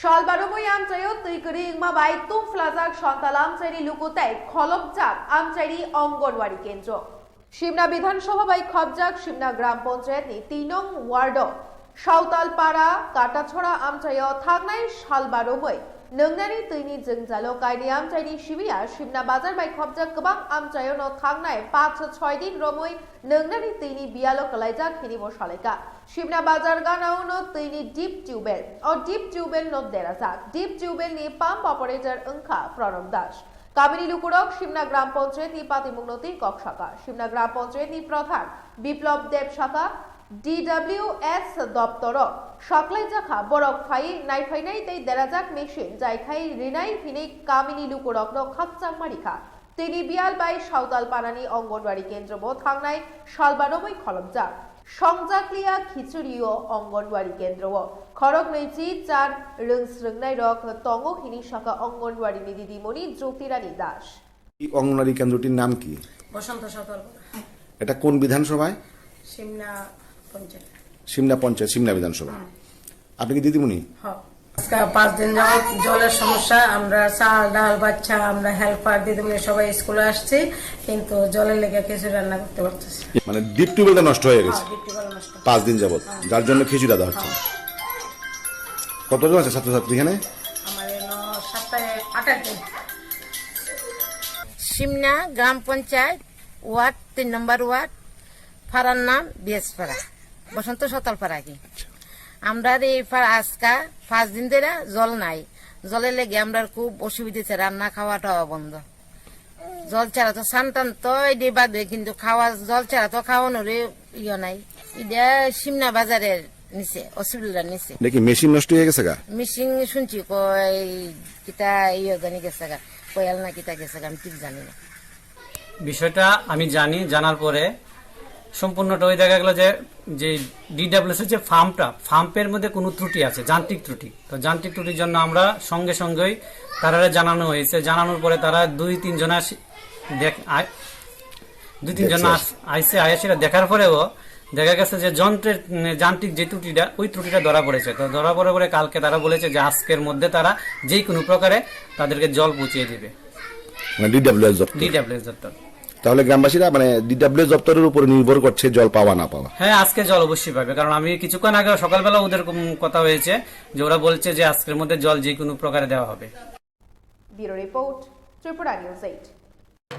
salba romui amchayo tuikuri ingma bai tumflajak santal amchairi lukutai kholobjak amchairi Anganwadi kendra Shimna বিধানসভা by খবজাক শিমনা গ্রাম পঞ্চায়েত নি 3 নং word সাঁওতালপাড়া Katachhara আমচাইও থাকনাই salba romui नोंनानि तैनि जोंजालो कायनि आमचाइनि Shibiya शिमना बाजार bye खबजाक गोबां आमचाइनो थांनाय 5-6 दिन रोमुई नोंनानि तैनि बियालो कलाइजाक हिनिबो सालायका शिमना बाजार गानावनो तैनि डिप टिउबवेल नो देराजाक डिप टिउबवेल नि पाम्प ऑपरेटर अंखा प्रणब दास कामिनी लुकुरक शिमना ग्राम पंचायत नि पातिमुगनती कक शाखा शिमना ग्राम पंचायत नि प्रधान बिप्लव देव शाखा DWS दप्तर सकलाई जाखा बरक फाइ नाइफाइनाय तै देराजाक मेशिन जायखाय रिनाय फिनै कामिनी लुकुरकनो खापचां मारिखा तेनि बियाल बाय सावतालपारानि अंगनवाड़ी केन्द्रबो थांनाय salba romui kholobjak संजाक्लिया खिचुरियो अंगनवाड़ी केन्द्रबो खरक नैजि 4 रोंस्रोंनाय रक तंगो हिनि शाखा अंगनवाड़ी दिदिमणि ज्योतिरानी दास এই অঙ্গনওয়াড়ি কেন্দ্রটির নাম কি? বসন্ত সকাল। এটা কোন বিধানসভায়? সিমনা পঞ্চায়েত। সিমনা বিধানসভা। আপনি কি দিদিমণি? হ্যাঁ। আজকে 5 দিন যাবত জলের সমস্যা, আমরা চাল ডাল বাচ্চা আমরা হেল্পার দিদিমণি সবাই স্কুলে আসছি, কিন্তু জলের লেগে কিছু রান্না করতে পারতেছি। মানে ডিপ টিউবওয়েলটা নষ্ট হয়ে গেছে। ডিপ টিউবওয়েল নষ্ট। 5 দিন যাবত, যার জন্য খিচুড়ি দেওয়া হচ্ছে। কতজন আছে ছাত্রছাত্রী এখানে? আমার 7-8 জন। সিমনা গ্রাম পঞ্চায়েত ওয়ার্ড 3 নম্বর ওয়ার্ড পাড়ার নাম বিএসপাড়া বসন্ত সকালপাড়া কি আমরা এই আজকা 5 দিন ধরে জল নাই জলের লেগে আমরা খুব অসুবিধা রান্না খাওয়াটা বন্ধ জল ছাড়া তো সান্তান তো এটি বাদে কিন্তু খাওয়া জল ছাড়া তো খাওয়ানোর ইয়ে নাই এটা সিমনা বাজারের নিচে অসুবিধার নিচে দেখি মেশিন নষ্ট হয়ে গেছে গা মেশিন শুনছি কই কিতা ইয়ে জানি গেছে গা কয়াল না কিতা গেছে আমি ঠিক জানি না বিষয়টা আমি জানি জানার পরে সম্পূর্ণটা ওই দেখা গেল যে ডিডব্লিউএস এর যে ফার্মের মধ্যে কোনো ত্রুটি আছে যান্ত্রিক ত্রুটি তো যান্ত্রিক ত্রুটির জন্য আমরা সঙ্গে সঙ্গেই তারা জানানো হয়েছে জানানোর পরে তারা 2-3 জন আইসে সেটা দেখার পরেও দেখা গেছে যে যন্ত্রের যান্ত্রিক যে ত্রুটিটা ওই ত্রুটিটা ধরা পড়েছে তো ধরা পড়ে কালকে তারা বলেছে যে আজকের মধ্যে তারা যে কোনো প্রকারে তাদেরকে জল পৌঁছিয়ে দিবে ডিডব্লিউএস দপ্তর তাহলে গ্রামবাসীরা মানে ডিডব্লিউএস দপ্তরের উপর নির্ভর করছে জল পাওয়া না পাওয়া হ্যাঁ আজকে জল অবশ্যই পাবে কারণ আমি কিছুক্ষণ আগে সকালবেলা ওদের কথা হয়েছে যে ওরা বলছে যে আজকের মধ্যে জল যে কোনো প্রকারে দেওয়া হবে ব্যুরো রিপোর্ট ত্রিপুরা নিউজ 8